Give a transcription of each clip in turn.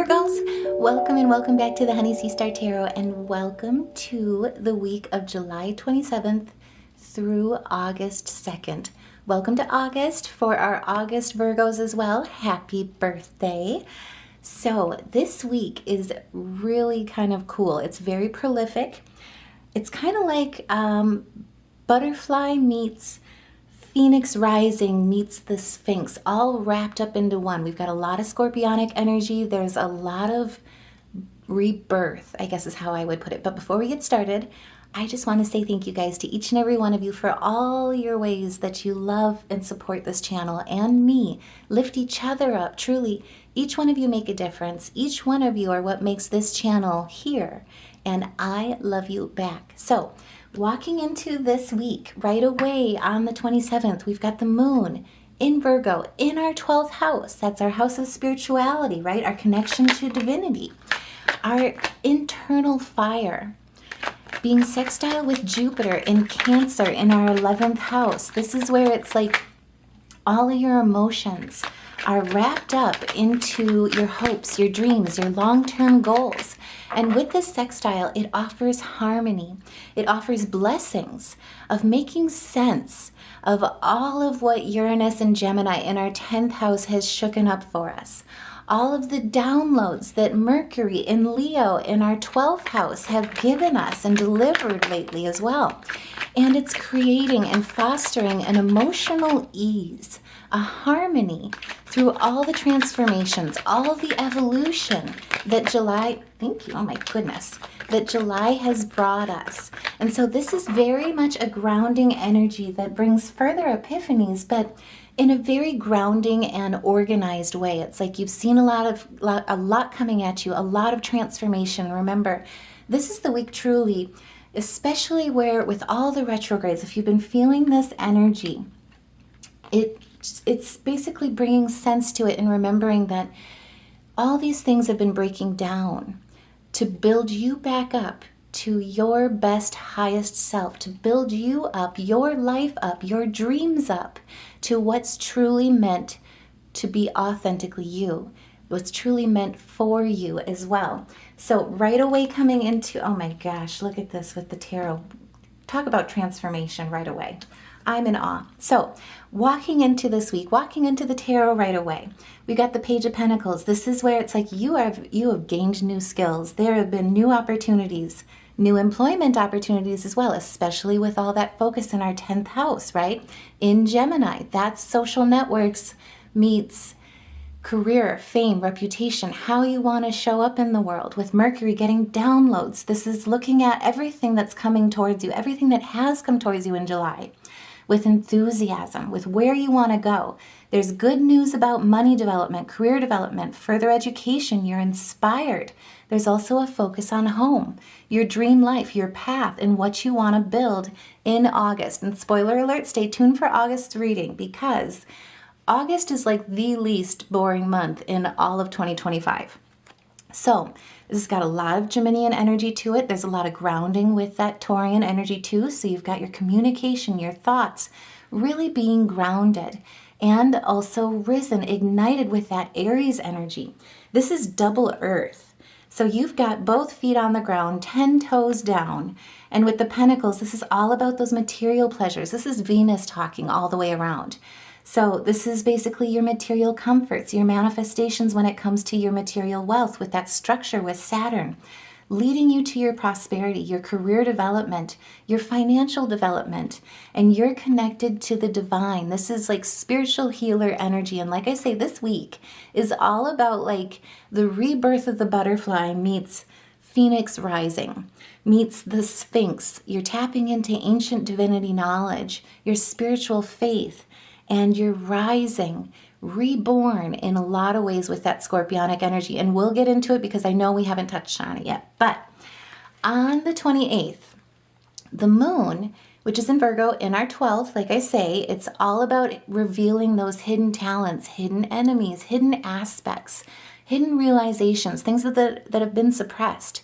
Virgos, welcome and welcome back to the Honey Sea Star Tarot, and welcome to the week of July 27th through August 2nd. Welcome to August for our August Virgos as well. Happy birthday. So this week is really kind of cool. It's very prolific. It's kind of like butterfly meets Phoenix rising meets the Sphinx, all wrapped up into one. We've got a lot of scorpionic energy. There's a lot of rebirth, I guess is how I would put it. But before we get started, I just want to say thank you guys to each and every one of you for all your ways that you love and support this channel and me. Lift each other up. Truly, each one of you make a difference. Each one of you are what makes this channel here. And I love you back. So, walking into this week, right away on the 27th, we've got the moon in Virgo in our 12th house. That's our house of spirituality, right? Our connection to divinity. Our internal fire being sextile with Jupiter in Cancer in our 11th house. This is where it's like all of your emotions are wrapped up into your hopes, your dreams, your long-term goals. And with this sextile, it offers harmony. It offers blessings of making sense of all of what Uranus and Gemini in our 10th house has shooken up for us. All of the downloads that Mercury in Leo in our 12th house have given us and delivered lately as well. And it's creating and fostering an emotional ease, a harmony through all the transformations, all of the evolution that July, thank you, oh my goodness, that July has brought us. And so this is very much a grounding energy that brings further epiphanies, but in a very grounding and organized way. It's like you've seen a lot coming at you, a lot of transformation. Remember, this is the week truly, especially where with all the retrogrades, if you've been feeling this energy, it's basically bringing sense to it and remembering that all these things have been breaking down to build you back up to your best, highest self, to build you up, your life up, your dreams up to what's truly meant to be authentically you, what's truly meant for you as well. So right away coming into, oh my gosh, look at this with the tarot. Talk about transformation right away. I'm in awe. So walking into this week, walking into the tarot right away, we got the Page of Pentacles. This is where it's like you have gained new skills. There have been new opportunities, new employment opportunities as well, especially with all that focus in our 10th house, right? In Gemini, that's social networks meets career, fame, reputation, how you want to show up in the world. With Mercury getting downloads, this is looking at everything that's coming towards you, everything that has come towards you in July. With enthusiasm, with where you want to go. There's good news about money development, career development, further education. You're inspired. There's also a focus on home, your dream life, your path, and what you want to build in August. And spoiler alert, stay tuned for August's reading because August is like the least boring month in all of 2025. So this has got a lot of Geminian energy to it. There's a lot of grounding with that Taurian energy too. So you've got your communication, your thoughts really being grounded and also risen, ignited with that Aries energy. This is double earth. So you've got both feet on the ground, 10 toes down. And with the Pentacles, this is all about those material pleasures. This is Venus talking all the way around. So this is basically your material comforts, your manifestations when it comes to your material wealth with that structure with Saturn, leading you to your prosperity, your career development, your financial development, and you're connected to the divine. This is like spiritual healer energy. And like I say, this week is all about like the rebirth of the butterfly meets Phoenix rising, meets the Sphinx. You're tapping into ancient divinity knowledge, your spiritual faith, and you're rising, reborn in a lot of ways with that scorpionic energy. And we'll get into it because I know we haven't touched on it yet. But on the 28th, the moon, which is in Virgo in our 12th, like I say, it's all about revealing those hidden talents, hidden enemies, hidden aspects, hidden realizations, things that have been suppressed.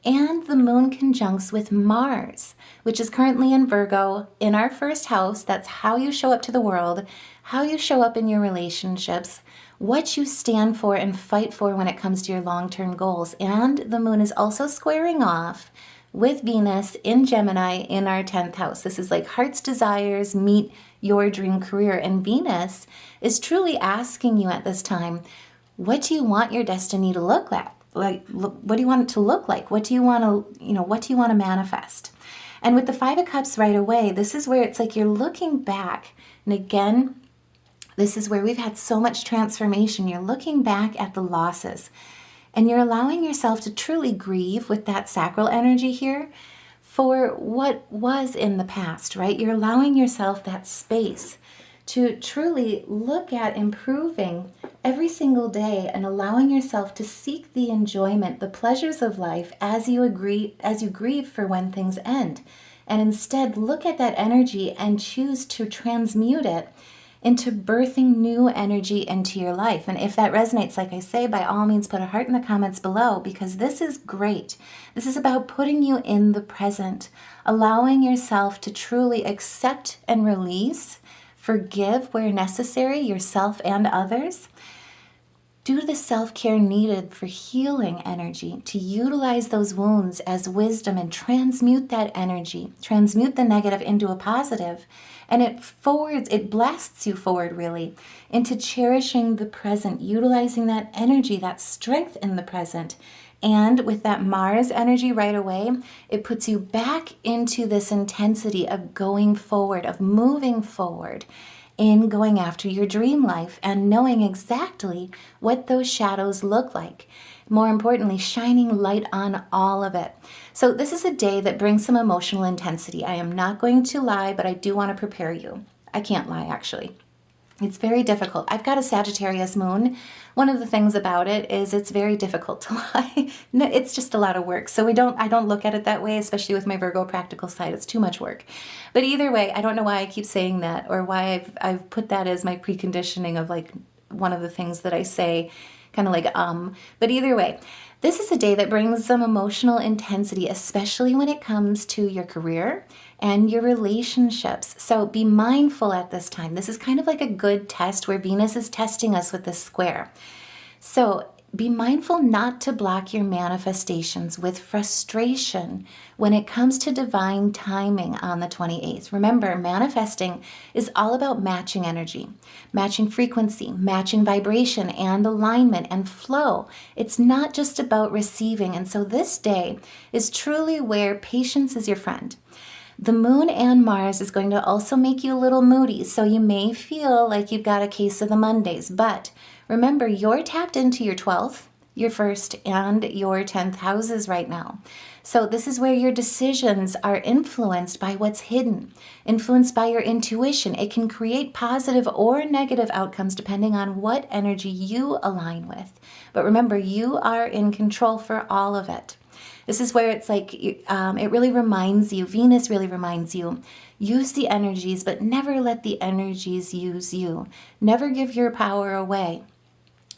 And the moon conjuncts with Mars, which is currently in Virgo in our first house. That's how you show up to the world, how you show up in your relationships, what you stand for and fight for when it comes to your long-term goals. And the moon is also squaring off with Venus in Gemini in our 10th house. This is like heart's desires meet your dream career. And Venus is truly asking you at this time, what do you want your destiny to look like? What do you want it to look like? What do you want to manifest? And with the Five of Cups right away, this is where it's like you're looking back. And again, this is where we've had so much transformation. You're looking back at the losses and you're allowing yourself to truly grieve with that sacral energy here for what was in the past, right? You're allowing yourself that space to truly look at improving every single day and allowing yourself to seek the enjoyment, the pleasures of life as you grieve for when things end. And instead look at that energy and choose to transmute it into birthing new energy into your life. And if that resonates, like I say, by all means, put a heart in the comments below, because this is great. This is about putting you in the present, allowing yourself to truly accept and release, forgive where necessary, yourself and others. Do the self-care needed for healing energy, to utilize those wounds as wisdom and transmute that energy, transmute the negative into a positive, and it blasts you forward really into cherishing the present, utilizing that energy, that strength in the present. And with that Mars energy right away, it puts you back into this intensity of going forward, of moving forward, in going after your dream life and knowing exactly what those shadows look like. More importantly, shining light on all of it. So this is a day that brings some emotional intensity. I am not going to lie, but I do want to prepare you. I can't lie, actually. It's very difficult. I've got a Sagittarius moon. One of the things about it is it's very difficult to lie. No, it's just a lot of work. So I don't look at it that way, especially with my Virgo practical side. It's too much work. But either way, I don't know why I keep saying that or why I've put that as my preconditioning of like one of the things that I say, kind of like But either way, this is a day that brings some emotional intensity, especially when it comes to your career and your relationships. So be mindful at this time. This is kind of like a good test where Venus is testing us with this square. So be mindful not to block your manifestations with frustration when it comes to divine timing on the 28th. Remember, manifesting is all about matching energy, matching frequency, matching vibration and alignment and flow. It's not just about receiving. And so this day is truly where patience is your friend. The moon and Mars is going to also make you a little moody, so you may feel like you've got a case of the Mondays. But remember, you're tapped into your 12th, your 1st, and your 10th houses right now. So this is where your decisions are influenced by what's hidden, influenced by your intuition. It can create positive or negative outcomes depending on what energy you align with. But remember, you are in control for all of it. This is where it's like, it really reminds you, Venus really reminds you, use the energies, but never let the energies use you. Never give your power away.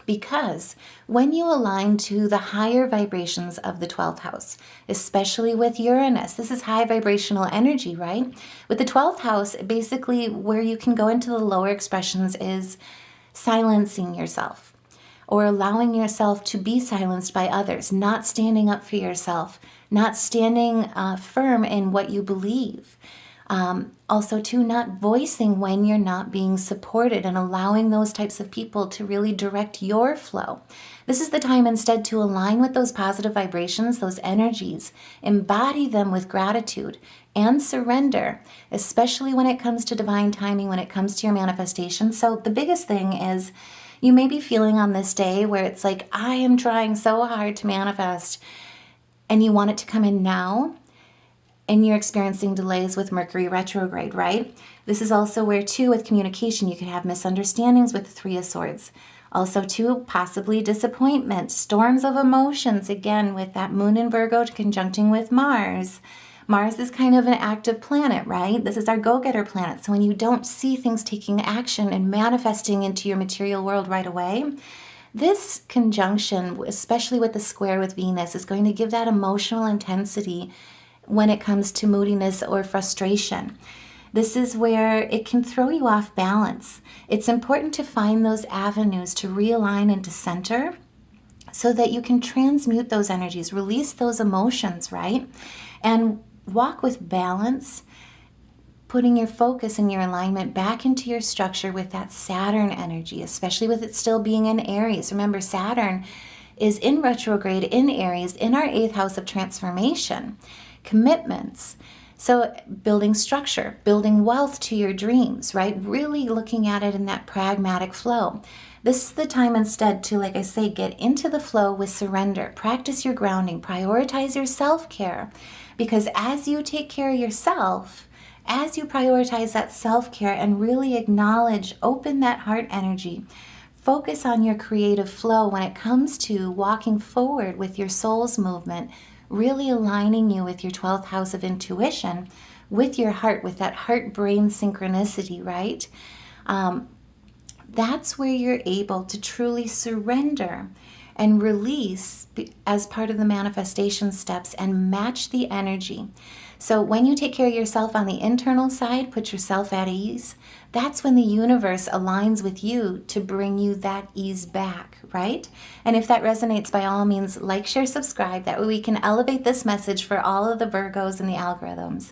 Because when you align to the higher vibrations of the 12th house, especially with Uranus, this is high vibrational energy, right? With the 12th house, basically where you can go into the lower expressions is silencing yourself, or allowing yourself to be silenced by others, not standing up for yourself, not standing firm in what you believe. Also, too, not voicing when you're not being supported and allowing those types of people to really direct your flow. This is the time instead to align with those positive vibrations, those energies, embody them with gratitude and surrender, especially when it comes to divine timing, when it comes to your manifestation. So the biggest thing is, you may be feeling on this day where it's like, I am trying so hard to manifest, and you want it to come in now, and you're experiencing delays with Mercury retrograde, right? This is also where, too, with communication, you could have misunderstandings with the Three of Swords. Also, too, possibly disappointment, storms of emotions, again, with that moon in Virgo conjuncting with Mars. Mars is kind of an active planet, right? This is our go-getter planet. So when you don't see things taking action and manifesting into your material world right away, this conjunction, especially with the square with Venus, is going to give that emotional intensity when it comes to moodiness or frustration. This is where it can throw you off balance. It's important to find those avenues to realign and to center so that you can transmute those energies, release those emotions, right? And walk with balance, putting your focus and your alignment back into your structure with that Saturn energy, especially with it still being in Aries. Remember, Saturn is in retrograde in Aries in our 8th house of transformation, commitments. So building structure, building wealth to your dreams, right? Really looking at it in that pragmatic flow. This is the time instead to, like I say, get into the flow with surrender. Practice your grounding. Prioritize your self-care. Because as you take care of yourself, as you prioritize that self-care and really acknowledge, open that heart energy, focus on your creative flow when it comes to walking forward with your soul's movement, really aligning you with your 12th house of intuition, with your heart, with that heart-brain synchronicity, right? That's where you're able to truly surrender and release as part of the manifestation steps and match the energy. So when you take care of yourself on the internal side, put yourself at ease, that's when the universe aligns with you to bring you that ease back, right? And if that resonates, by all means, like, share, subscribe. That way we can elevate this message for all of the Virgos and the algorithms.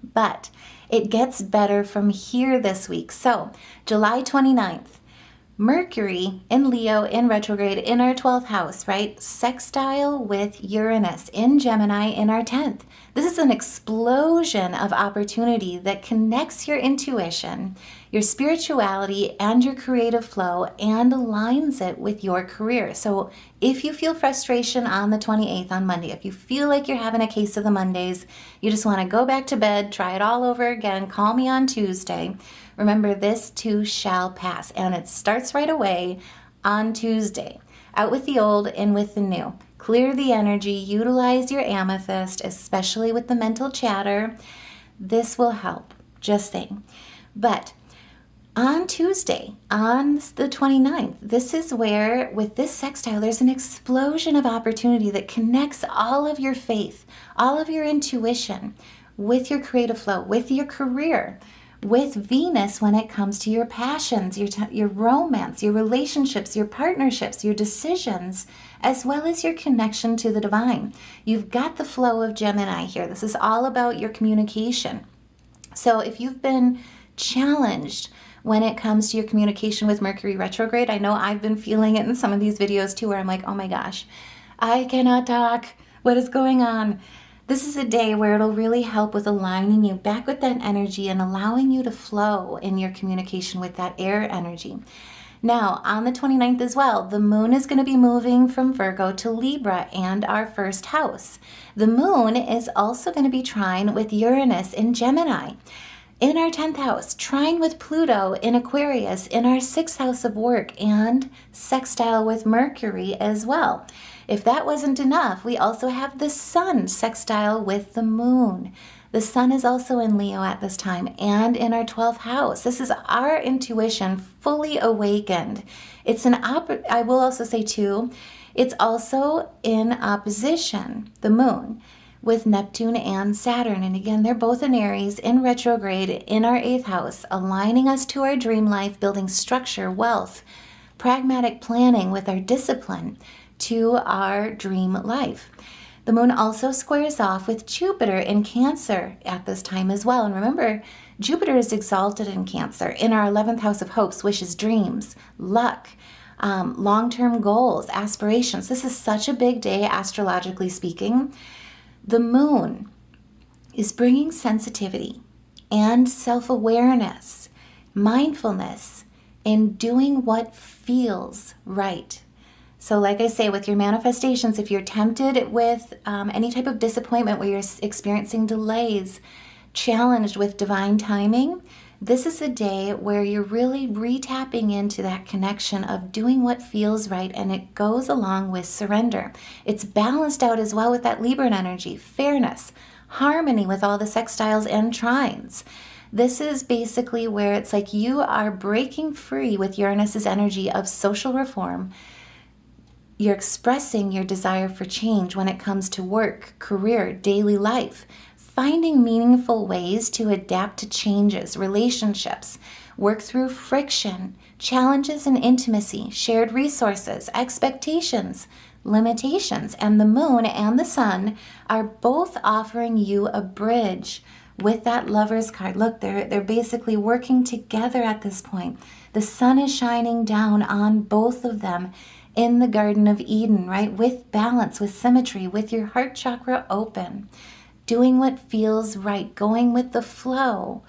But it gets better from here this week. So July 29th, Mercury in Leo in retrograde in our 12th house, right? Sextile with Uranus in Gemini in our 10th. This is an explosion of opportunity that connects your intuition, your spirituality, and your creative flow and aligns it with your career. So if you feel frustration on the 28th on Monday, if you feel like you're having a case of the Mondays, you just want to go back to bed, try it all over again, call me on Tuesday. Remember, this too shall pass, and it starts right away on Tuesday. Out with the old, in with the new. Clear the energy, utilize your amethyst, especially with the mental chatter. This will help, just saying. But on Tuesday, on the 29th, this is where, with this sextile, there's an explosion of opportunity that connects all of your faith, all of your intuition, with your creative flow, with your career, with Venus when it comes to your passions, your romance, your relationships, your partnerships, your decisions, as well as your connection to the divine. You've got the flow of Gemini here. This is all about your communication. So if you've been challenged when it comes to your communication with Mercury retrograde, I know I've been feeling it in some of these videos too, where I'm like, oh my gosh, I cannot talk. What is going on? This is a day where it'll really help with aligning you back with that energy and allowing you to flow in your communication with that air energy. Now, on the 29th as well, the moon is going to be moving from Virgo to Libra and our first house. The moon is also going to be trine with Uranus in Gemini. In our 10th house, trine with Pluto in Aquarius in our 6th house of work, and sextile with Mercury as well. If that wasn't enough, we also have the sun sextile with the moon. The sun is also in Leo at this time and in our 12th house. This is our intuition fully awakened. I will also say too, it's also in opposition, the moon, with Neptune and Saturn. And again, they're both in Aries in retrograde in our 8th house, aligning us to our dream life, building structure, wealth, pragmatic planning with our discipline to our dream life. The moon also squares off with Jupiter in Cancer at this time as well. And remember, Jupiter is exalted in Cancer in our 11th house of hopes, wishes, dreams, luck, long-term goals, aspirations. This is such a big day, astrologically speaking. The moon is bringing sensitivity and self-awareness, mindfulness, in doing what feels right. So like I say, with your manifestations, if you're tempted with any type of disappointment where you're experiencing delays, challenged with divine timing, this is a day where you're really re-tapping into that connection of doing what feels right, and it goes along with surrender. It's balanced out as well with that Libran energy, fairness, harmony with all the sextiles and trines. This is basically where it's like you are breaking free with Uranus's energy of social reform. You're expressing your desire for change when it comes to work, career, daily life, finding meaningful ways to adapt to changes, relationships, work through friction, challenges and intimacy, shared resources, expectations, limitations. And the moon and the sun are both offering you a bridge with that Lover's card. Look, they're basically working together at this point. The sun is shining down on both of them in the Garden of Eden, right? With balance, with symmetry, with your heart chakra open, doing what feels right, going with the flow,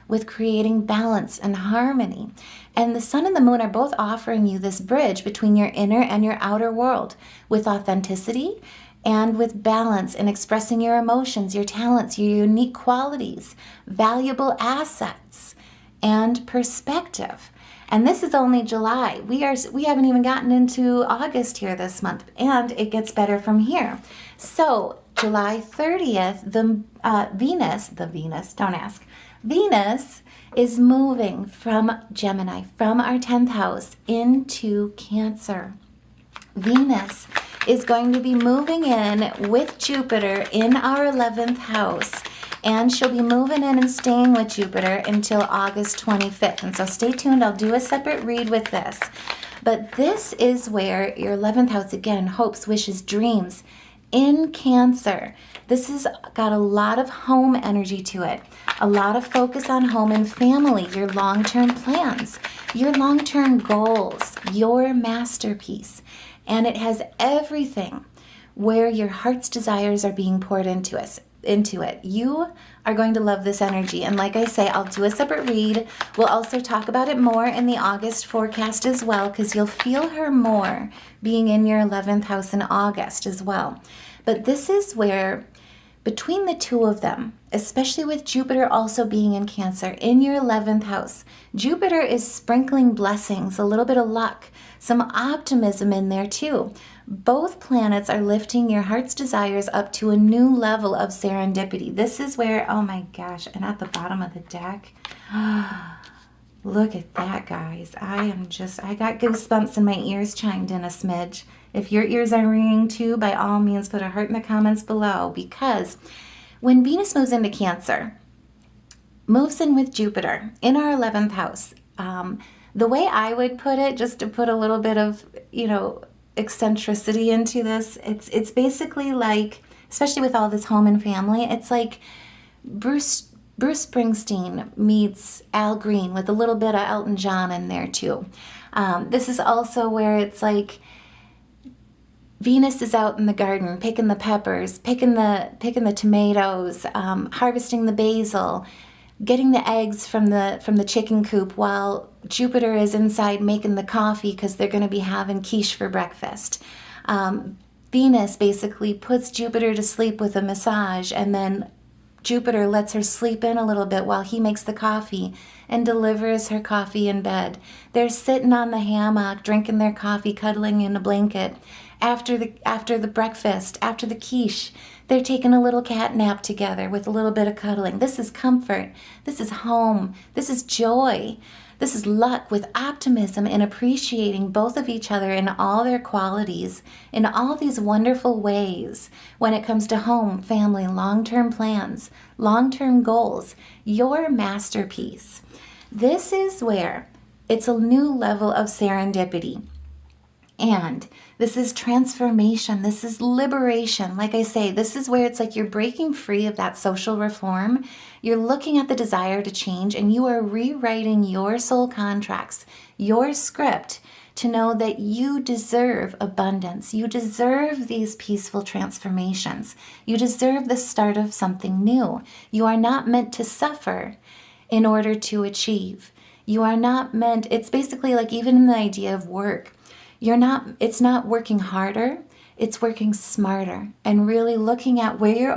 with creating balance and harmony. And the sun and the moon are both offering you this bridge between your inner and your outer world with authenticity and with balance in expressing your emotions, your talents, your unique qualities, valuable assets, and perspective. And this is only July. We haven't even gotten into August here this month, and it gets better from here. So July 30th, Venus is moving from Gemini, from our 10th house into Cancer. Venus is going to be moving in with Jupiter in our 11th house, and she'll be moving in and staying with Jupiter until August 25th. And so stay tuned. I'll do a separate read with this. But this is where your 11th house, again, hopes, wishes, dreams, in Cancer. This has got a lot of home energy to it, a lot of focus on home and family, your long-term plans, your long-term goals, your masterpiece. And it has everything where your heart's desires are being poured into it. You are going to love this energy. And like I say, I'll do a separate read. We'll also talk about it more in the August forecast as well, because you'll feel her more being in your 11th house in August as well. But this is where, between the two of them, especially with Jupiter also being in Cancer in your 11th house, Jupiter is sprinkling blessings, a little bit of luck, some optimism in there too. Both planets are lifting your heart's desires up to a new level of serendipity. This is where, oh my gosh, and at the bottom of the deck, look at that, guys. I got goosebumps and my ears chimed in a smidge. If your ears are ringing too, by all means, put a heart in the comments below, because when Venus moves into Cancer, moves in with Jupiter in our 11th house, the way I would put it, just to put a little bit of, eccentricity into this, it's basically like, especially with all this home and family, it's like Bruce Springsteen meets Al Green with a little bit of Elton John in there too. This is also where it's like Venus is out in the garden picking the peppers, picking the tomatoes, harvesting the basil, getting the eggs from the chicken coop, while Jupiter is inside making the coffee because they're going to be having quiche for breakfast. Venus basically puts Jupiter to sleep with a massage, and then Jupiter lets her sleep in a little bit while he makes the coffee and delivers her coffee in bed. They're sitting on the hammock, drinking their coffee, cuddling in a blanket. After the breakfast, after the quiche, they're taking a little cat nap together with a little bit of cuddling. This is comfort. This is home. This is joy. This is luck, with optimism and appreciating both of each other in all their qualities, in all these wonderful ways when it comes to home, family, long-term plans, long-term goals, your masterpiece. This is where it's a new level of serendipity. And this is transformation. This is liberation. Like I say, this is where it's like you're breaking free of that social reform. You're looking at the desire to change, and you are rewriting your soul contracts, your script, to know that you deserve abundance. You deserve these peaceful transformations. You deserve the start of something new. You are not meant to suffer in order to achieve. You are not meant, it's basically like even in the idea of work, it's not working harder, it's working smarter, and really looking at where you're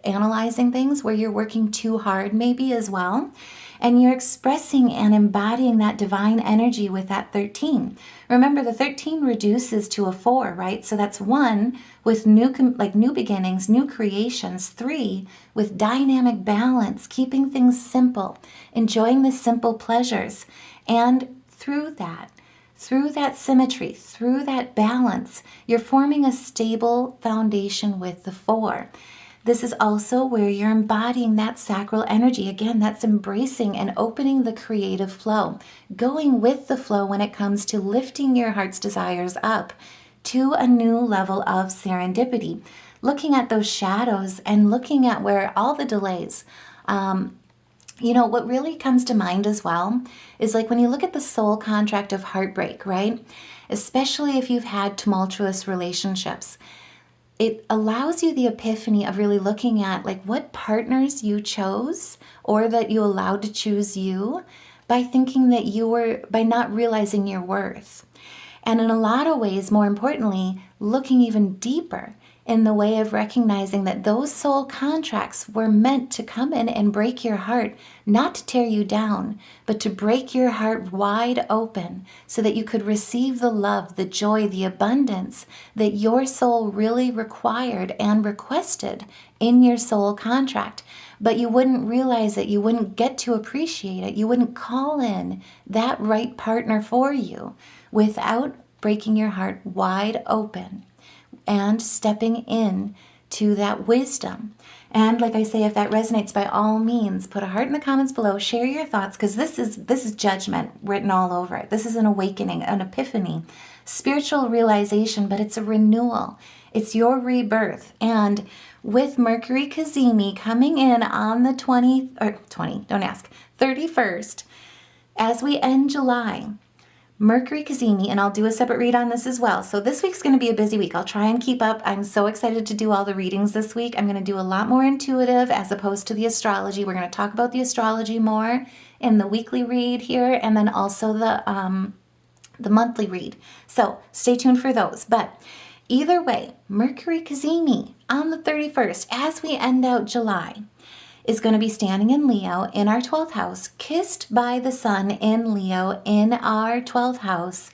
analyzing things, where you're working too hard maybe as well. And you're expressing and embodying that divine energy with that 13. Remember, the 13 reduces to a 4, right? So that's 1 with new beginnings, new creations. 3 with dynamic balance, keeping things simple, enjoying the simple pleasures. And through that symmetry, through that balance, you're forming a stable foundation with the 4. This is also where you're embodying that sacral energy. Again, that's embracing and opening the creative flow, going with the flow when it comes to lifting your heart's desires up to a new level of serendipity, looking at those shadows and looking at where all the delays, what really comes to mind as well is like when you look at the soul contract of heartbreak, right? Especially if you've had tumultuous relationships, it allows you the epiphany of really looking at like what partners you chose or that you allowed to choose you by thinking that by not realizing your worth. And in a lot of ways, more importantly, looking even deeper in the way of recognizing that those soul contracts were meant to come in and break your heart, not to tear you down, but to break your heart wide open so that you could receive the love, the joy, the abundance that your soul really required and requested in your soul contract. But you wouldn't realize it, you wouldn't get to appreciate it, you wouldn't call in that right partner for you without breaking your heart wide open and stepping in to that wisdom. And like I say, if that resonates, by all means, put a heart in the comments below, share your thoughts, because this is judgment written all over it. This is an awakening, an epiphany, spiritual realization, but it's a renewal. It's your rebirth. And with Mercury Cazimi coming in on the 31st, as we end July, Mercury Cazimi, and I'll do a separate read on this as well. So this week's going to be a busy week. I'll try and keep up. I'm so excited to do all the readings this week. I'm going to do a lot more intuitive as opposed to the astrology. We're going to talk about the astrology more in the weekly read here, and then also the monthly read. So stay tuned for those. But either way, Mercury Cazimi on the 31st, as we end out July, is going to be standing in Leo in our 12th house, kissed by the sun in Leo in our 12th house,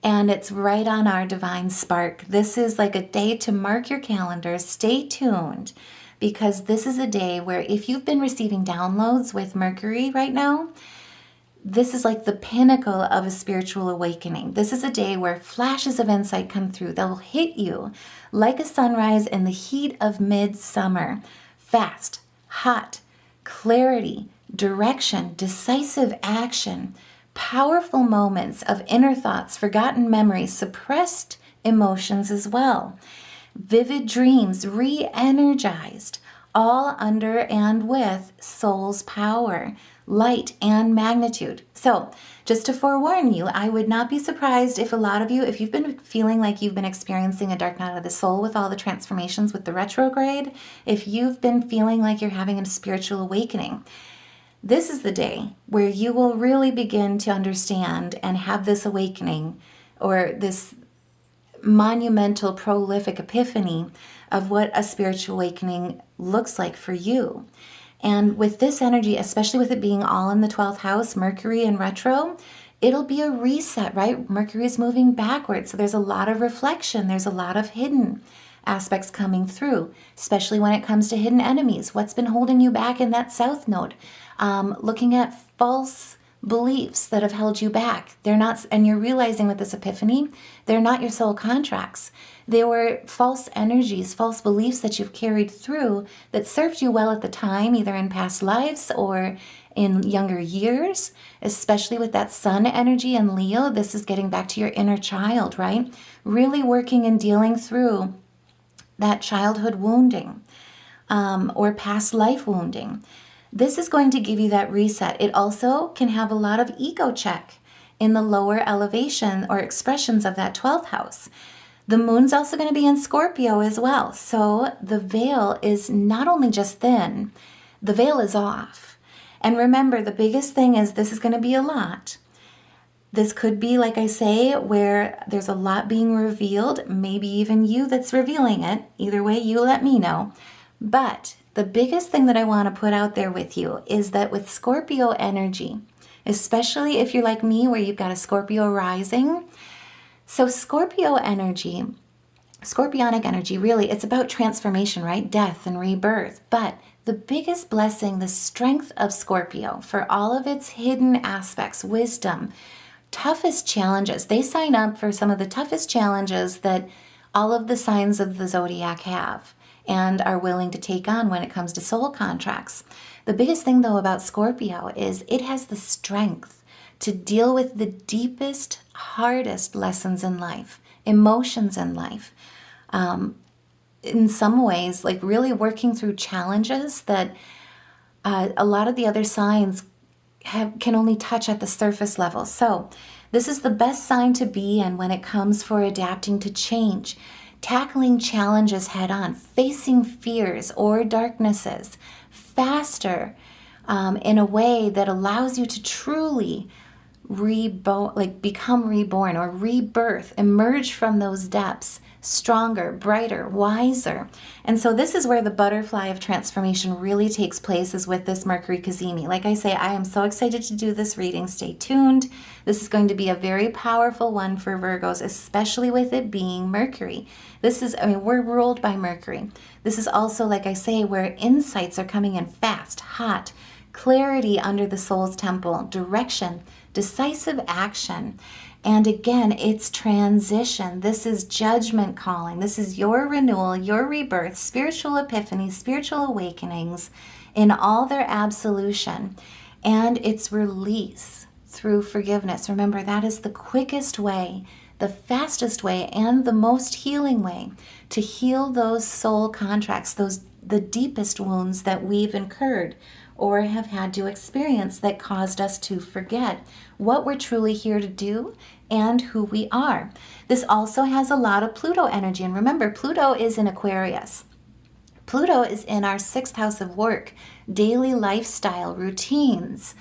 and it's right on our divine spark. This is like a day to mark your calendars. Stay tuned, because this is a day where if you've been receiving downloads with Mercury right now, this is like the pinnacle of a spiritual awakening. This is a day where flashes of insight come through. They'll hit you like a sunrise in the heat of midsummer. Fast, hot, clarity, direction, decisive action, powerful moments of inner thoughts, forgotten memories, suppressed emotions as well, vivid dreams, re-energized, all under and with soul's power, light, and magnitude. So just to forewarn you, I would not be surprised if a lot of you, if you've been feeling like you've been experiencing a dark night of the soul with all the transformations with the retrograde, if you've been feeling like you're having a spiritual awakening, this is the day where you will really begin to understand and have this awakening, or this monumental, prolific epiphany of what a spiritual awakening looks like for you. And with this energy, especially with it being all in the 12th house, Mercury in retro, it'll be a reset, right? Mercury is moving backwards. So there's a lot of reflection. There's a lot of hidden aspects coming through, especially when it comes to hidden enemies. What's been holding you back in that south node? Looking at false beliefs that have held you back. They're not, and you're realizing with this epiphany, they're not your soul contracts. They were false energies, false beliefs that you've carried through that served you well at the time, either in past lives or in younger years, especially with that sun energy in Leo. This is getting back to your inner child, right? Really working and dealing through that childhood wounding or past life wounding. This is going to give you that reset. It also can have a lot of ego check in the lower elevation or expressions of that 12th house. The moon's also going to be in Scorpio as well. So the veil is not only just thin, the veil is off. And remember, the biggest thing is this is going to be a lot. This could be, like I say, where there's a lot being revealed, maybe even you that's revealing it. Either way, you let me know. But the biggest thing that I want to put out there with you is that with Scorpio energy, especially if you're like me where you've got a Scorpio rising, so Scorpionic energy, really, it's about transformation, right? Death and rebirth. But the biggest blessing, the strength of Scorpio, for all of its hidden aspects, wisdom, toughest challenges, they sign up for some of the toughest challenges that all of the signs of the zodiac have. and are willing to take on when it comes to soul contracts. The biggest thing, though, about Scorpio is it has the strength to deal with the deepest, hardest lessons in life, emotions in life. In some ways, like really working through challenges that a lot of the other signs can only touch at the surface level. So this is the best sign to be in when it comes for adapting to change, tackling challenges head on, facing fears or darknesses faster in a way that allows you to truly become reborn or rebirth, emerge from those depths stronger, brighter, wiser. And so this is where the butterfly of transformation really takes place, is with this Mercury Cazimi. Like I say, I am so excited to do this reading. Stay tuned. This is going to be a very powerful one for Virgos, especially with it being Mercury. We're ruled by Mercury. This is also, like I say, where insights are coming in fast, hot, clarity under the soul's temple, direction, decisive action. And again, it's transition. This is judgment calling. This is your renewal, your rebirth, spiritual epiphany, spiritual awakenings in all their absolution. And it's release through forgiveness. Remember, that is the quickest way, the fastest way, and the most healing way to heal those soul contracts, the deepest wounds that we've incurred or have had to experience that caused us to forget what we're truly here to do and who we are. This also has a lot of Pluto energy. And remember, Pluto is in Aquarius. Pluto is in our 6th house of work, daily lifestyle, routines,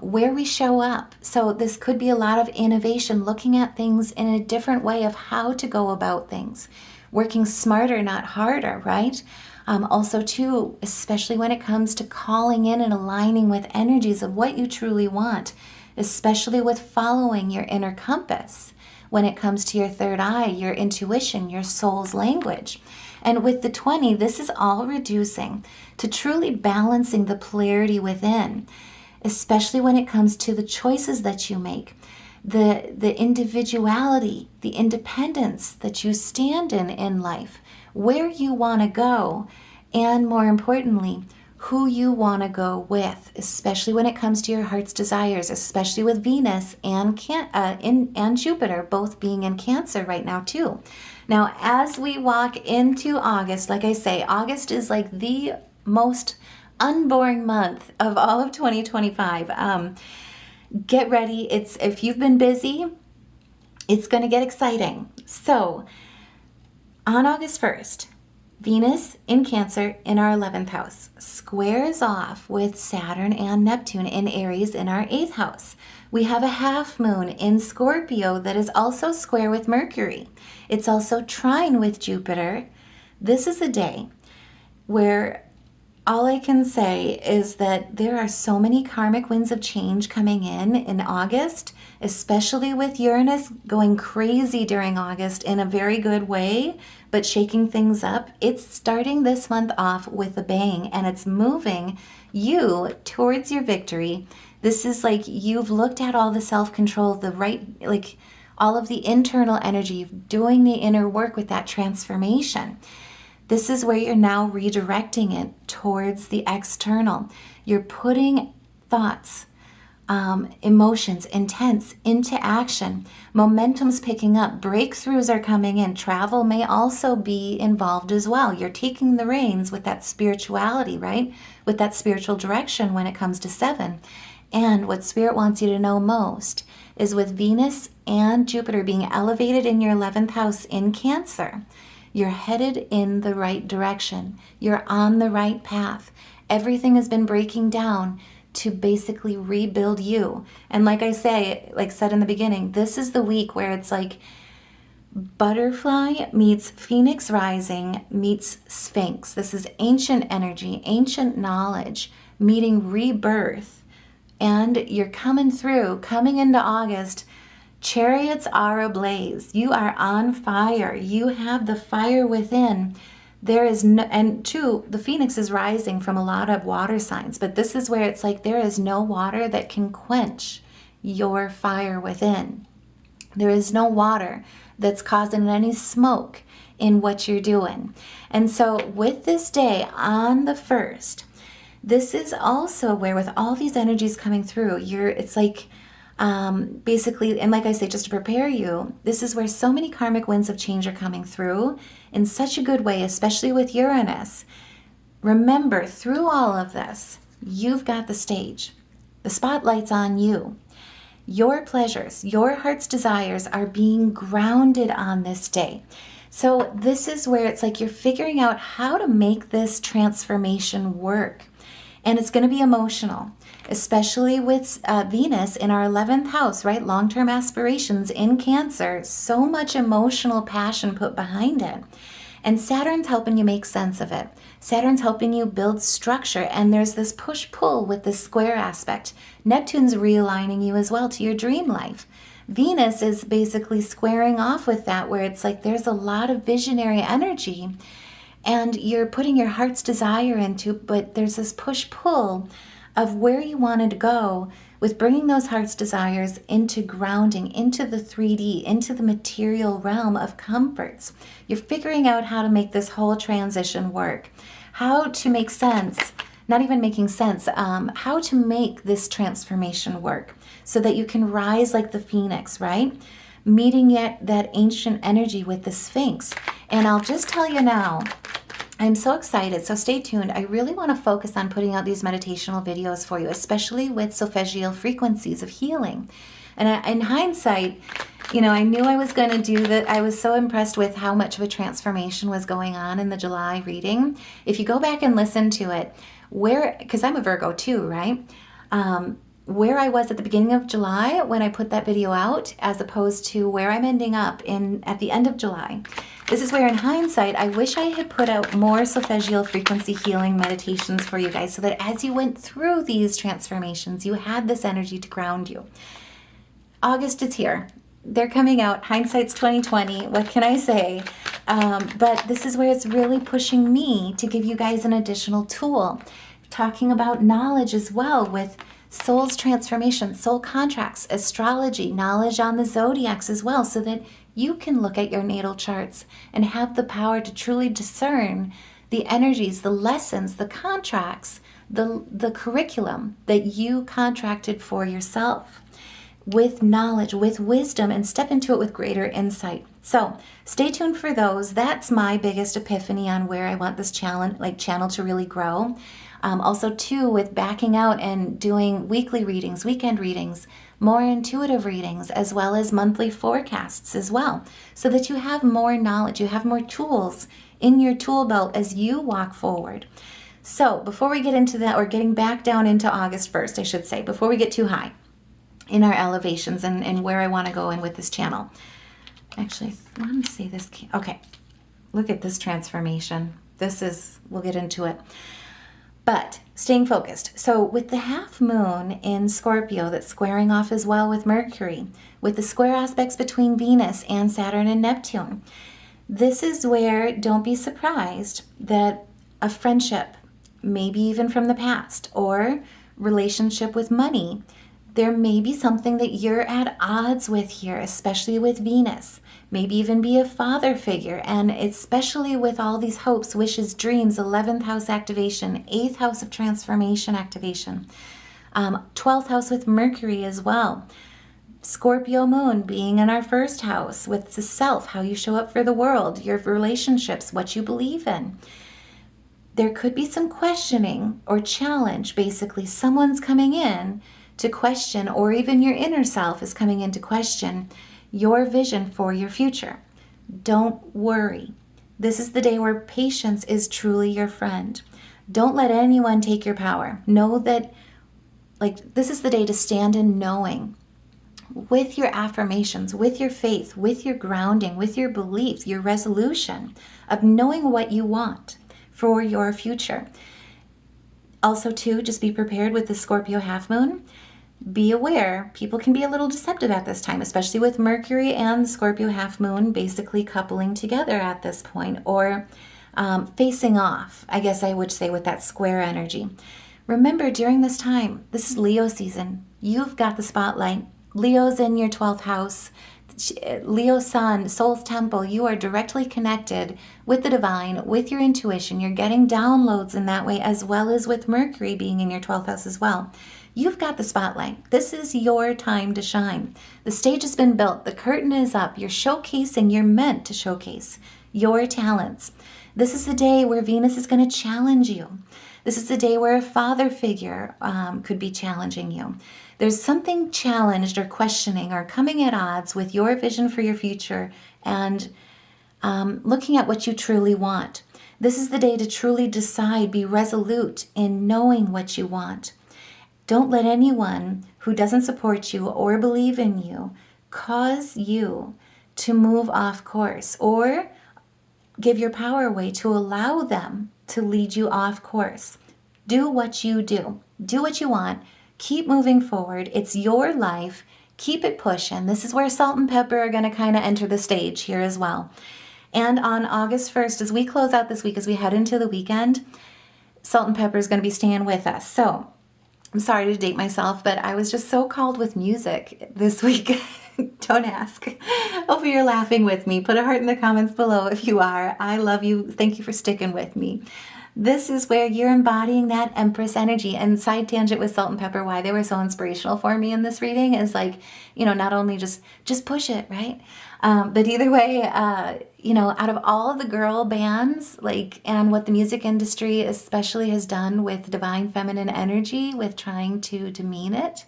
where we show up. So this could be a lot of innovation, looking at things in a different way of how to go about things, working smarter, not harder, right? Also, too, especially when it comes to calling in and aligning with energies of what you truly want, especially with following your inner compass when it comes to your third eye, your intuition, your soul's language. And with the 20, this is all reducing to truly balancing the polarity within, especially when it comes to the choices that you make, the individuality, the independence that you stand in life, where you want to go, and more importantly, who you want to go with, especially when it comes to your heart's desires, especially with Venus and Jupiter both being in Cancer right now too. Now, as we walk into August, like I say, August is like the most unboring month of all of 2025. Get ready. If you've been busy, it's going to get exciting. So, on August 1st, Venus in Cancer in our 11th house squares off with Saturn and Neptune in Aries in our 8th house. We have a half moon in Scorpio that is also square with Mercury. It's also trine with Jupiter. This is a day where all I can say is that there are so many karmic winds of change coming in August, especially with Uranus going crazy during August in a very good way, but shaking things up. It's starting this month off with a bang, and it's moving you towards your victory. This is like you've looked at all the self-control, all of the internal energy, doing the inner work with that transformation. This is where you're now redirecting it towards the external. You're putting thoughts, emotions, intents into action. Momentum's picking up. Breakthroughs are coming in. Travel may also be involved as well. You're taking the reins with that spirituality, right? With that spiritual direction when it comes to 7. And what Spirit wants you to know most is with Venus and Jupiter being elevated in your 11th house in Cancer, you're headed in the right direction. You're on the right path. Everything has been breaking down to basically rebuild you. And like said in the beginning, this is the week where it's like butterfly meets phoenix rising meets sphinx. This is ancient energy, ancient knowledge meeting rebirth. And you're coming into August. Chariots are ablaze. You are on fire. You have the fire within. There is no, and two, the phoenix is rising from a lot of water signs, but this is where it's like there is no water that can quench your fire within. There is no water that's causing any smoke in what you're doing. And so with this day on the 1st, this is also where with all these energies coming through, it's like basically, and like I say, just to prepare you, this is where so many karmic winds of change are coming through in such a good way, especially with Uranus. Remember, through all of this, you've got the stage. The spotlight's on you. Your pleasures, your heart's desires are being grounded on this day. So this is where it's like you're figuring out how to make this transformation work. And it's going to be emotional, especially with Venus in our 11th house, right? Long-term aspirations in Cancer, so much emotional passion put behind it. And Saturn's helping you make sense of it. Saturn's helping you build structure, and there's this push-pull with this square aspect. Neptune's realigning you as well to your dream life. Venus is basically squaring off with that, where it's like there's a lot of visionary energy, and you're putting your heart's desire into, but there's this push-pull of where you wanted to go with bringing those heart's desires into grounding, into the 3D, into the material realm of comforts. You're figuring out how to make this whole transition work, how to make sense, not even making sense, how to make this transformation work so that you can rise like the phoenix, right? Meeting yet that ancient energy with the Sphinx. And I'll just tell you now, I'm so excited, so stay tuned. I really want to focus on putting out these meditational videos for you, especially with solfeggio frequencies of healing. And in hindsight, I knew I was going to do that. I was so impressed with how much of a transformation was going on in the July reading. If you go back and listen to it, because I'm a Virgo too, right? Where I was at the beginning of July when I put that video out, as opposed to where I'm ending up at the end of July. This is where, in hindsight, I wish I had put out more solfeggio frequency healing meditations for you guys, so that as you went through these transformations, you had this energy to ground you. August is here. They're coming out. Hindsight's 2020. What can I say? But this is where it's really pushing me to give you guys an additional tool. Talking about knowledge as well, with soul's transformation, soul contracts, astrology, knowledge on the zodiacs as well, so that you can look at your natal charts and have the power to truly discern the energies, the lessons, the contracts, the curriculum that you contracted for yourself with knowledge, with wisdom, and step into it with greater insight. So stay tuned for those. That's my biggest epiphany on where I want this channel to really grow. Also, too, with backing out and doing weekly readings, weekend readings, more intuitive readings, as well as monthly forecasts as well, so that you have more knowledge, you have more tools in your tool belt as you walk forward. So before we get into that, or getting back down into August 1st, I should say, before we get too high in our elevations and where I want to go in with this channel. Actually, I want to say this. Okay, look at this transformation. We'll get into it. But staying focused. So with the half moon in Scorpio that's squaring off as well with Mercury, with the square aspects between Venus and Saturn and Neptune, this is where, don't be surprised that a friendship, maybe even from the past, or relationship with money, there may be something that you're at odds with here, especially with Venus. Maybe even be a father figure, and especially with all these hopes, wishes, dreams, 11th house activation, 8th house of transformation activation, 12th house with Mercury as well. Scorpio Moon being in our first house with the self, how you show up for the world, your relationships, what you believe in. There could be some questioning or challenge. Basically, someone's coming in to question, or even your inner self is coming in to question your vision for your future. Don't worry. This is the day where patience is truly your friend. Don't let anyone take your power. Know that, this is the day to stand in knowing, with your affirmations, with your faith, with your grounding, with your belief, your resolution of knowing what you want for your future. Also, too, just be prepared with the Scorpio half moon. Be aware, people can be a little deceptive at this time, especially with Mercury and the Scorpio half moon basically coupling together at this point, or facing off, I guess I would say, with that square energy. Remember, during this time, this is Leo season. You've got the spotlight. Leo's in your 12th house. Leo Sun, Soul's Temple, you are directly connected with the divine, with your intuition. You're getting downloads in that way, as well as with Mercury being in your 12th house as well. You've got the spotlight. This is your time to shine. The stage has been built. The curtain is up. You're showcasing. You're meant to showcase your talents. This is the day where Venus is going to challenge you. This is the day where a father figure could be challenging you. There's something challenged or questioning or coming at odds with your vision for your future and looking at what you truly want. This is the day to truly decide, be resolute in knowing what you want. Don't let anyone who doesn't support you or believe in you cause you to move off course or give your power away to allow them to lead you off course. Do what you do. Do what you want. Keep moving forward. It's your life. Keep it pushing. This is where salt and pepper are going to kind of enter the stage here as well. And on August 1st, as we close out this week, as we head into the weekend, salt and pepper is going to be staying with us. So I'm sorry to date myself, but I was just so called with music this week. Don't ask. Hopefully you're laughing with me. Put a heart in the comments below if you are. I love you. Thank you for sticking with me. This is where you're embodying that Empress energy. And side tangent with salt and pepper, why they were so inspirational for me in this reading is like, not only just push it, right? But either way, out of all of the girl bands, and what the music industry especially has done with divine feminine energy, with trying to demean it,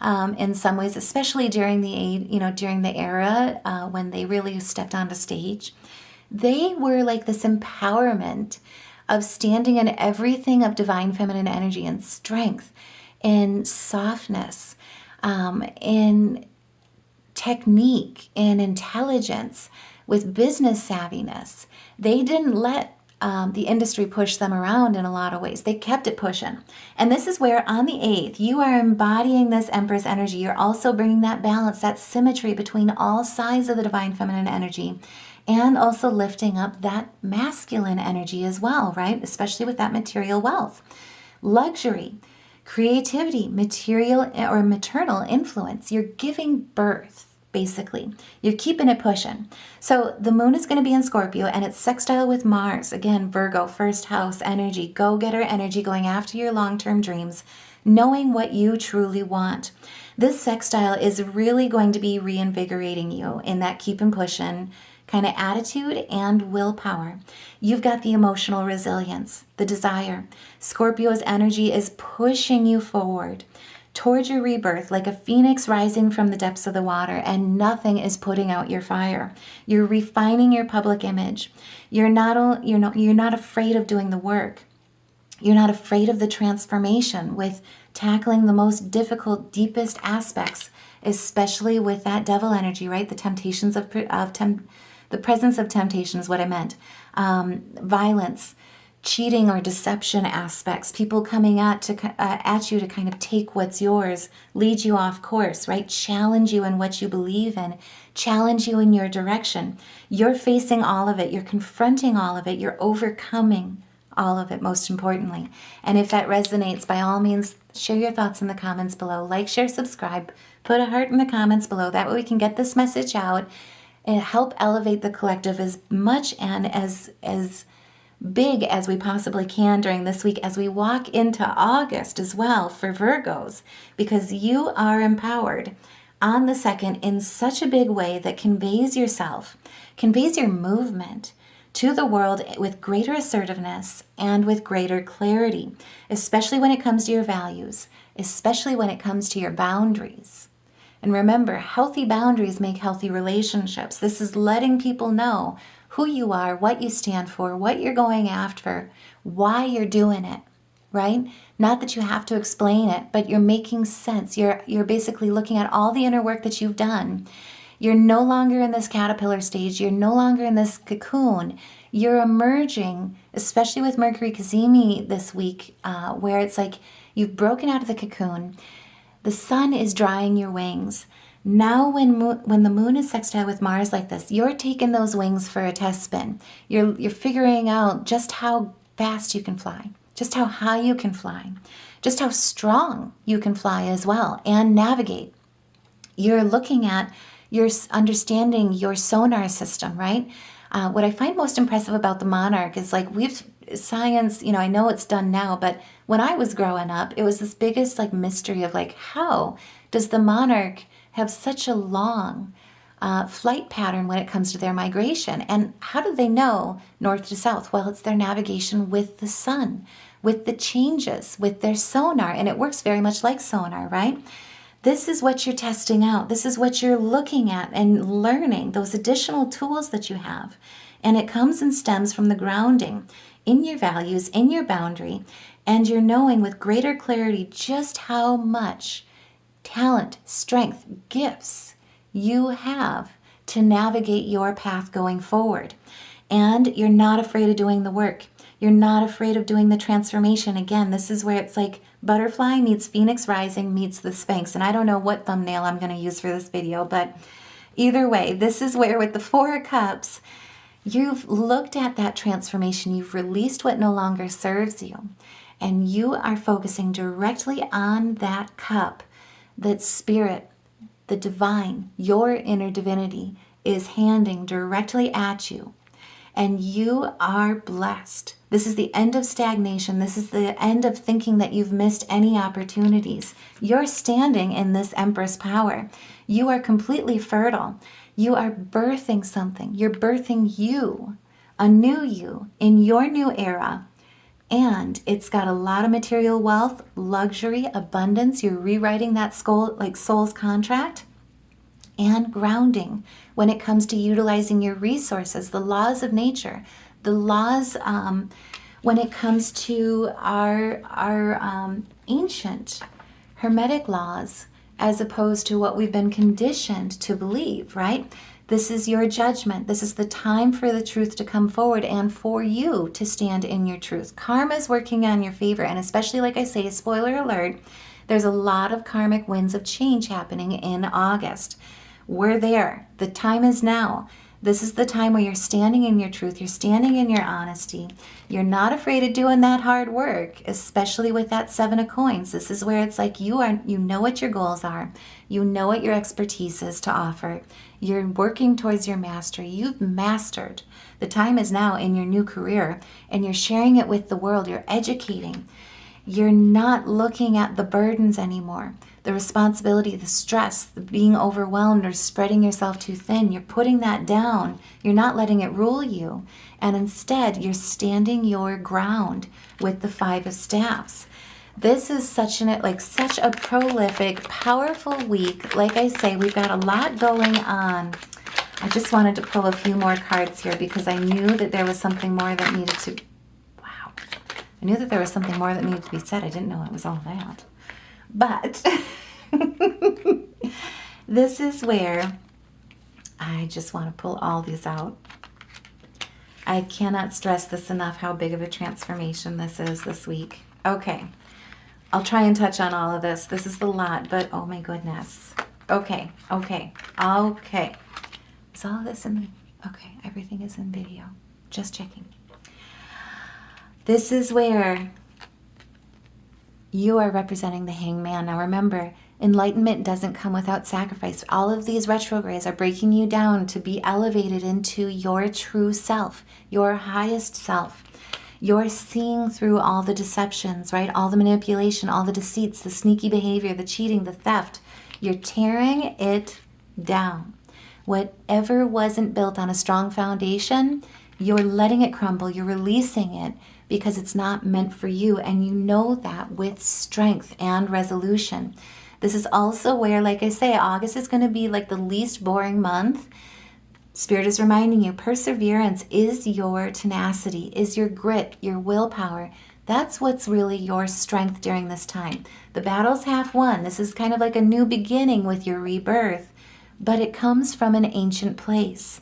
in some ways, especially during the era when they really stepped onto stage, they were like this empowerment of standing in everything of divine feminine energy and strength, in softness, in technique, in intelligence, with business savviness. They didn't let the industry push them around in a lot of ways. They kept it pushing. And this is where on the 8th, you are embodying this Empress energy. You're also bringing that balance, that symmetry between all sides of the divine feminine energy, and also lifting up that masculine energy as well, right? Especially with that material wealth, luxury, creativity, material or maternal influence. You're giving birth, basically. You're keeping it pushing. So the moon is going to be in Scorpio, and it's sextile with Mars. Again, Virgo, first house energy, go-getter energy, going after your long-term dreams, knowing what you truly want. This sextile is really going to be reinvigorating you in that keep and pushing kind of attitude and willpower. You've got the emotional resilience, the desire. Scorpio's energy is pushing you forward towards your rebirth like a phoenix rising from the depths of the water, and nothing is putting out your fire. You're refining your public image. You're not afraid of doing the work. You're not afraid of the transformation with tackling the most difficult, deepest aspects, especially with that devil energy, right? The temptations the presence of temptation is what I meant. Violence, cheating or deception aspects, people coming at you to kind of take what's yours, lead you off course, right? Challenge you in what you believe in, challenge you in your direction. You're facing all of it. You're confronting all of it. You're overcoming all of it, most importantly. And if that resonates, by all means, share your thoughts in the comments below. Like, share, subscribe, put a heart in the comments below. That way we can get this message out and help elevate the collective as much and as big as we possibly can during this week as we walk into August as well for Virgos, because you are empowered on the 2nd in such a big way that conveys yourself, conveys your movement to the world with greater assertiveness and with greater clarity, especially when it comes to your values, especially when it comes to your boundaries. And remember, healthy boundaries make healthy relationships. This is letting people know who you are, what you stand for, what you're going after, why you're doing it, right? Not that you have to explain it, but you're making sense. You're basically looking at all the inner work that you've done. You're no longer in this caterpillar stage. You're no longer in this cocoon. You're emerging, especially with Mercury Cazimi this week, where it's like you've broken out of the cocoon. The sun is drying your wings. Now when the moon is sextile with Mars like this, you're taking those wings for a test spin. You're figuring out just how fast you can fly, just how high you can fly, just how strong you can fly as well and navigate. You're looking at You're understanding your sonar system, right? What I find most impressive about the monarch is like science, I know it's done now, but when I was growing up, it was this biggest like mystery of like, how does the monarch have such a long flight pattern when it comes to their migration? And how do they know north to south? Well, it's their navigation with the sun, with the changes, with their sonar. And it works very much like sonar, right? This is what you're testing out. This is what you're looking at and learning, those additional tools that you have. And it comes and stems from the grounding in your values, in your boundary, and you're knowing with greater clarity just how much talent, strength, gifts you have to navigate your path going forward. And you're not afraid of doing the work. You're not afraid of doing the transformation. Again, this is where it's like butterfly meets phoenix rising meets the Sphinx. And I don't know what thumbnail I'm going to use for this video, but either way, this is where with the Four of Cups, you've looked at that transformation. You've released what no longer serves you. And you are focusing directly on that cup that spirit, the divine, your inner divinity is handing directly at you. And you are blessed. This is the end of stagnation. This is the end of thinking that you've missed any opportunities. You're standing in this Empress power. You are completely fertile. You are birthing something. You're birthing you, a new you, in your new era. And it's got a lot of material wealth, luxury, abundance. You're rewriting that soul's contract. And grounding when it comes to utilizing your resources, the laws of nature, the laws when it comes to our ancient hermetic laws, as opposed to what we've been conditioned to believe, right? This is your judgment. This is the time for the truth to come forward and for you to stand in your truth. Karma is working on your favor, and especially, like I say, spoiler alert, there's a lot of karmic winds of change happening in August. We're there. The time is now. This is the time where you're standing in your truth. You're standing in your honesty. You're not afraid of doing that hard work, especially with that Seven of Coins. This is where it's like you know what your goals are. You know what your expertise is to offer. You're working towards your mastery. You've mastered. The time is now in your new career, and you're sharing it with the world. You're educating. You're not looking at the burdens anymore. The responsibility, the stress, the being overwhelmed or spreading yourself too thin. You're putting that down. You're not letting it rule you. And instead, you're standing your ground with the Five of Staffs. This is such a prolific, powerful week. Like I say, we've got a lot going on. I just wanted to pull a few more cards here because I knew that there was something more that needed to... Wow. I knew that there was something more that needed to be said. I didn't know it was all that. But this is where I just want to pull all these out. I cannot stress this enough, how big of a transformation this is this week. Okay, I'll try and touch on all of this. This is a lot, but oh my goodness. Okay. Is all of this in the... Okay, everything is in video. Just checking. This is where... you are representing the Hangman. Now remember, enlightenment doesn't come without sacrifice. All of these retrogrades are breaking you down to be elevated into your true self, your highest self. You're seeing through all the deceptions, right? All the manipulation, all the deceits, the sneaky behavior, the cheating, the theft. You're tearing it down. Whatever wasn't built on a strong foundation, you're letting it crumble. You're releasing it, because it's not meant for you, and you know that with strength and resolution. This is also where, like I say, August is going to be like the least boring month. Spirit is reminding you, perseverance is your tenacity, is your grit, your willpower. That's what's really your strength during this time. The battle's half won. This is kind of like a new beginning with your rebirth, but it comes from an ancient place.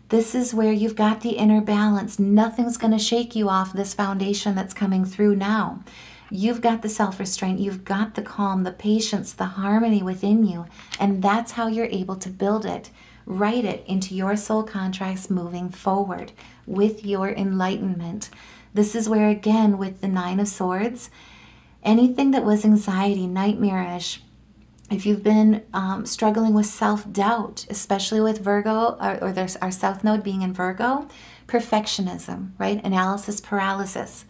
This is where you've got the inner balance. Nothing's going to shake you off this foundation that's coming through now. You've got the self-restraint. You've got the calm, the patience, the harmony within you. And that's how you're able to build it. Write it into your soul contracts moving forward with your enlightenment. This is where, again, with the Nine of Swords, anything that was anxiety, nightmarish, If you've been struggling with self-doubt, especially with Virgo, or there's our South Node being in Virgo, perfectionism, right? Analysis paralysis.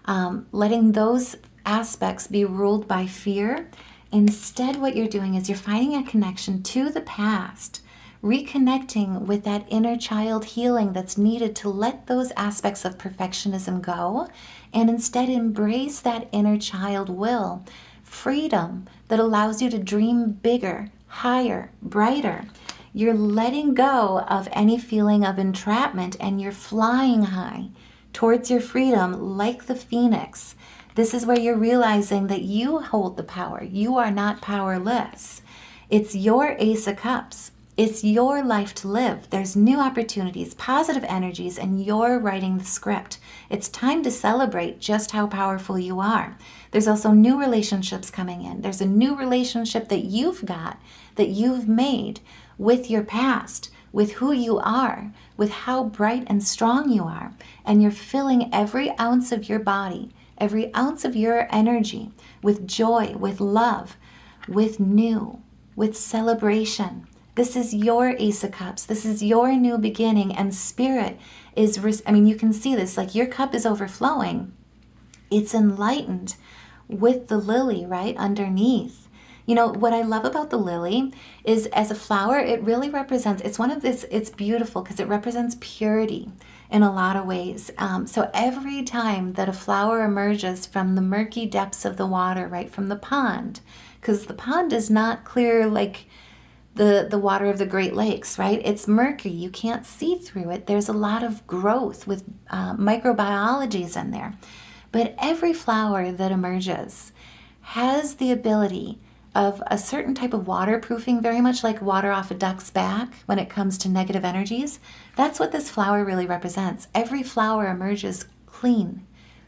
Letting those aspects be ruled by fear. Instead, what you're doing is you're finding a connection to the past, reconnecting with that inner child healing that's needed to let those aspects of perfectionism go, and instead embrace that inner child will, freedom that allows you to dream bigger, higher, brighter. You're letting go of any feeling of entrapment, and you're flying high towards your freedom like the phoenix. This is where you're realizing that you hold the power. You are not powerless. It's your Ace of Cups. It's your life to live. There's new opportunities, positive energies, and you're writing the script. It's time to celebrate just how powerful you are. There's also new relationships coming in. There's a new relationship that you've got, that you've made with your past, with who you are, with how bright and strong you are. And you're filling every ounce of your body, every ounce of your energy with joy, with love, with new, with celebration. This is your Ace of Cups. This is your new beginning, and Spirit is, you can see this, like your cup is overflowing. It's enlightened with the lily right underneath. You know, what I love about the lily is, as a flower, it really represents, it's beautiful because it represents purity in a lot of ways. So every time that a flower emerges from the murky depths of the water, right, from the pond, because the pond is not clear like the water of the Great Lakes, right? It's murky. You can't see through it. There's a lot of growth with microbiologies in there. But every flower that emerges has the ability of a certain type of waterproofing, very much like water off a duck's back when it comes to negative energies. That's what this flower really represents. Every flower emerges clean,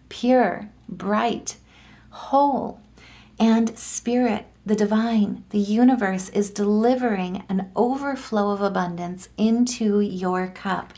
pure, bright, whole, and Spirit, the divine, the universe is delivering an overflow of abundance into your cup.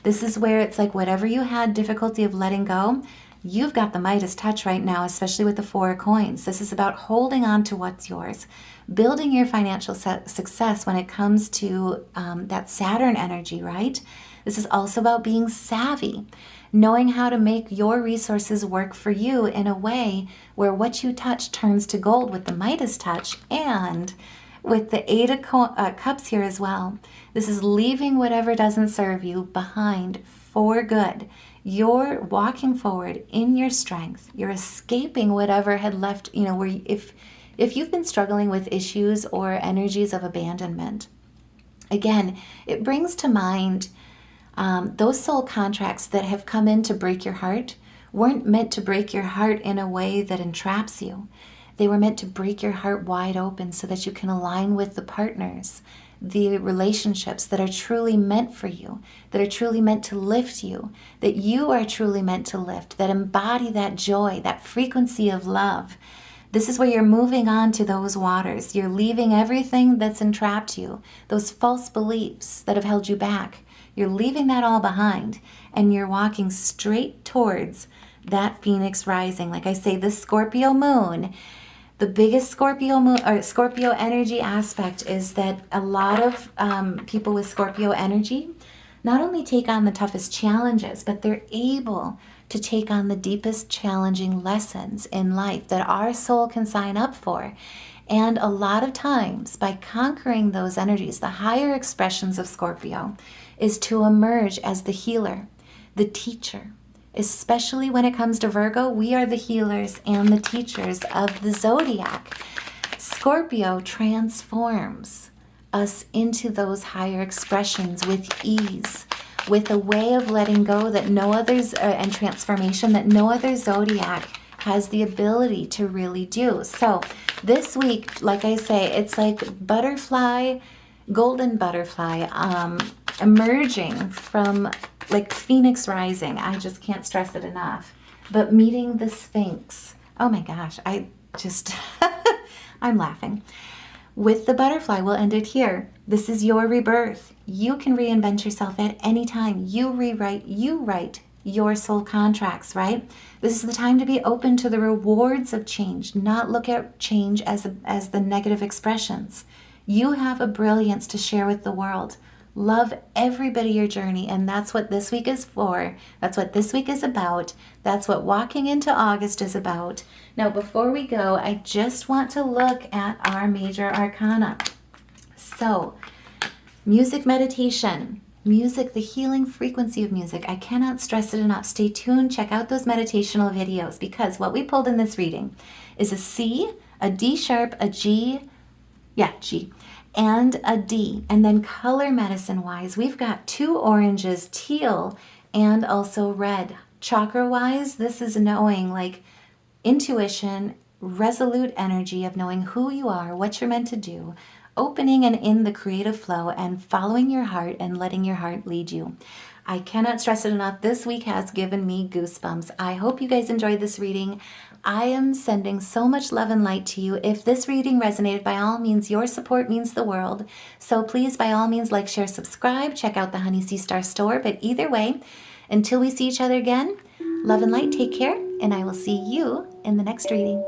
This is where it's like whatever you had difficulty of letting go, you've got the Midas touch right now, especially with the Four of Coins. This is about holding on to what's yours, building your financial success when it comes to that Saturn energy, right? This is also about being savvy, knowing how to make your resources work for you in a way where what you touch turns to gold with the Midas touch, and with the Eight of Cups here as well. This is leaving whatever doesn't serve you behind for good. You're walking forward in your strength. You're escaping whatever had left, where if you've been struggling with issues or energies of abandonment, again, it brings to mind those soul contracts that have come in to break your heart weren't meant to break your heart in a way that entraps you. They were meant to break your heart wide open so that you can align with the partners, the relationships that are truly meant for you, that are truly meant to lift you, that you are truly meant to lift, that embody that joy, that frequency of love. This is where you're moving on to those waters. You're leaving everything that's entrapped you, those false beliefs that have held you back. You're leaving that all behind, and you're walking straight towards that Phoenix rising. Like I say, the Scorpio Moon, the biggest Scorpio Moon or Scorpio energy aspect is that a lot of people with Scorpio energy not only take on the toughest challenges, but they're able to take on the deepest challenging lessons in life that our soul can sign up for. And a lot of times, by conquering those energies, the higher expressions of Scorpio is to emerge as the healer, the teacher. Especially when it comes to Virgo, we are the healers and the teachers of the zodiac. Scorpio transforms us into those higher expressions with ease, with a way of letting go that no others, and transformation that no other zodiac has the ability to really do. So this week, like I say, it's like butterfly, golden butterfly, emerging from like Phoenix rising. I just can't stress it enough. But meeting the Sphinx. Oh my gosh, I'm laughing. With the butterfly, we'll end it here. This is your rebirth. You can reinvent yourself at any time. You rewrite, you write your soul contracts, right? This is the time to be open to the rewards of change, not look at change as the negative expressions. You have a brilliance to share with the world. Love every bit of your journey, and that's what this week is for. That's what this week is about. That's what walking into August is about. Now, before we go, I just want to look at our major arcana. So, music meditation. Music, the healing frequency of music. I cannot stress it enough. Stay tuned. Check out those meditational videos, because what we pulled in this reading is a C, a D sharp, a G, G, and a D. And then color medicine wise, we've got 2 oranges, teal, and also red. Chakra wise, this is knowing, like, intuition, resolute energy of knowing who you are, what you're meant to do, opening and in the creative flow, and following your heart and letting your heart lead you. I cannot stress it enough. This week has given me goosebumps. I hope you guys enjoyed this reading. I am sending so much love and light to you. If this reading resonated, by all means, your support means the world. So please, by all means, like, share, subscribe, check out the Honey Sea Star store. But either way, until we see each other again, love and light, take care, and I will see you in the next reading.